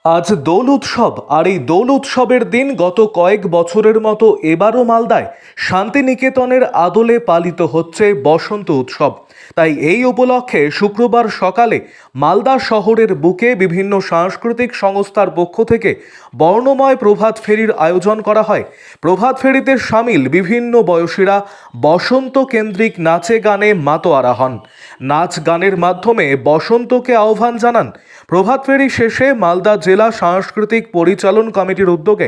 আজ দোল উৎসব, আর এই দোল উৎসবের দিন গত কয়েক বছরের মতো এবারও মালদায় শান্তিনিকেতনের আদলে পালিত হচ্ছে বসন্ত উৎসব। তাই এই উপলক্ষে শুক্রবার সকালে মালদা শহরের বুকে বিভিন্ন সাংস্কৃতিক সংস্থার পক্ষ থেকে বর্ণময় প্রভাত ফেরির আয়োজন করা হয়। প্রভাত ফেরিতে সামিল বিভিন্ন বয়সীরা বসন্ত কেন্দ্রিক নাচে গানে মাতোয়ারা হন। নাচ গানের মাধ্যমে বসন্তকে আহ্বান জানান। প্রভাত ফেরি শেষে মালদা জেলা সাংস্কৃতিক পরিচালন কমিটির উদ্যোগে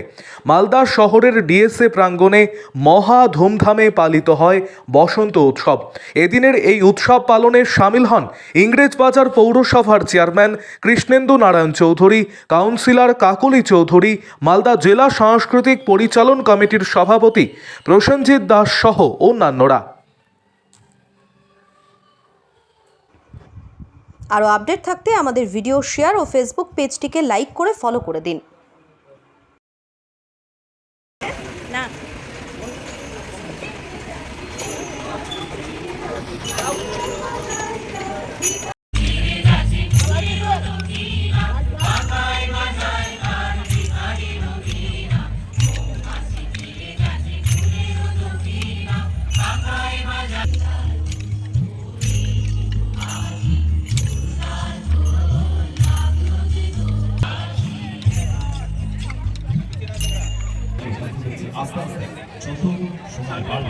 মালদা শহরের ডিএসএ প্রাঙ্গণে মহা ধুমধামে পালিত হয় বসন্ত উৎসব। এদিনের এই উৎসব পালনে সামিল হন ইংরেজবাজার পৌরসভার চেয়ারম্যান কৃষ্ণেন্দু নারায়ণ চৌধুরী, কাউন্সিলর কাকলি চৌধুরী, মালদা জেলা সাংস্কৃতিক পরিচালন কমিটির সভাপতি প্রসেনজিৎ দাস সহ অন্যান্যরা। আরও আপডেট থাকতে আমাদের ভিডিও শেয়ার ও ফেসবুক পেজটিকে লাইক করে ফলো করে দিন। আস্তে আস্তে যত সময় বাড়বে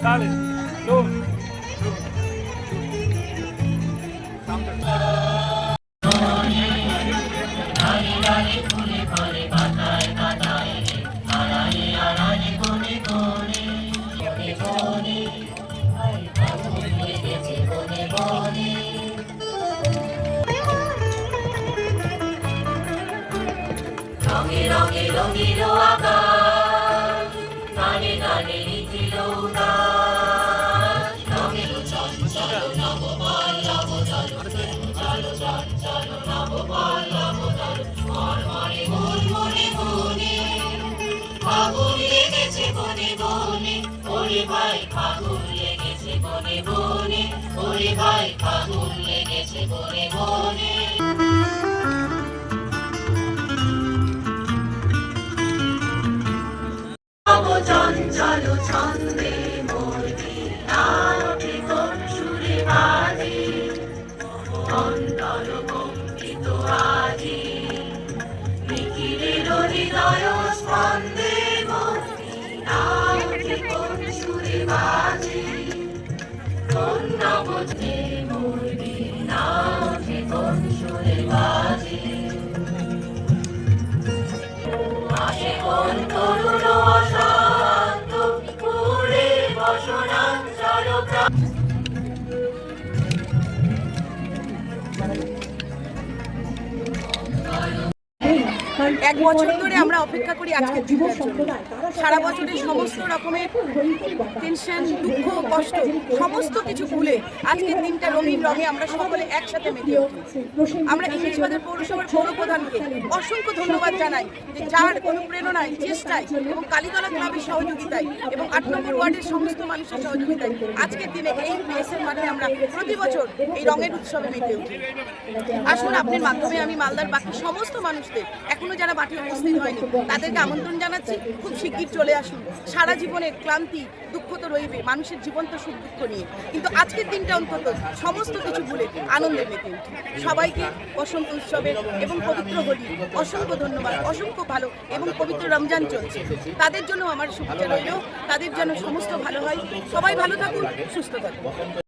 Dale, dos. রঙিলো আকাশ, গানে গানে নিখিল উদাস, রঙিলো চঞ্চল নবপল্লব চঞ্চল নবপল্লব মর্মরে মুরমুরে বনে, ফাগুন লেগেছে বনে বনে, ওরে ভাই ফাগুন লেগেছে বনে বনে, ওরে ভাই ফাগুন লেগেছে বনে বনে। চঞ্চল ছন্দে মোর বীণা ওঠে কোন সুরে বাজে, অন্তর কম্পিত আজি নিখিলের হৃদয় স্পন্দে মোর বীণা ওঠে কোন সুরে বাজে, কোন নবজে মোর বীণা ওঠে কোন সুরে বাজে, আসে কোন তরুণ অশান্ত পুরে বসনাঞ্চল প্রাণ। এক বছর ধরে আমরা অপেক্ষা করি আজকের দিনটার জন্য। সারা বছরের সমস্ত রকমের টেনশন, দুঃখ, কষ্ট সমস্ত কিছু ভুলে আজকের দিনটা রঙিন রঙে আমরা সকলে একসাথে মেতে উঠি। আমরা ইংরেজবাজার পৌরসভার পৌরপ্রধানকে অসংখ্য ধন্যবাদ জানাই যে যার অনুপ্রেরণায়, চেষ্টায় এবং কালীতলা ক্লাবের সহযোগিতায় এবং ৮ নম্বর ওয়ার্ডের সমস্ত মানুষের সহযোগিতায় আজকের দিনে এই প্লেসের মাঠে আমরা প্রতি বছর এই রঙের উৎসবে মেতে উঠি। আসুন, আপনার মাধ্যমে আমি মালদার বাকি সমস্ত মানুষদের এখনো যারা মাঠে উপস্থিত হয়নি তাদেরকে আমন্ত্রণ জানাচ্ছি, খুব শিগগির চলে আসুন। সারা জীবনের ক্লান্তি দুঃখ তো রইবে, মানুষের জীবন তো সুখ দুঃখ নিয়ে, কিন্তু আজকের দিনটা অন্তত সমস্ত কিছু ভুলে আনন্দে মেতে উঠি। সবাইকে বসন্ত উৎসবের এবং পবিত্র হোলি অসংখ্য ধন্যবাদ। অসংখ্য ভালো এবং পবিত্র রমজান চলছে, তাদের জন্য আমার শুভেচ্ছা রইল। তাদের যেন সমস্ত ভালো হয়। সবাই ভালো থাকুন, সুস্থ থাকুন।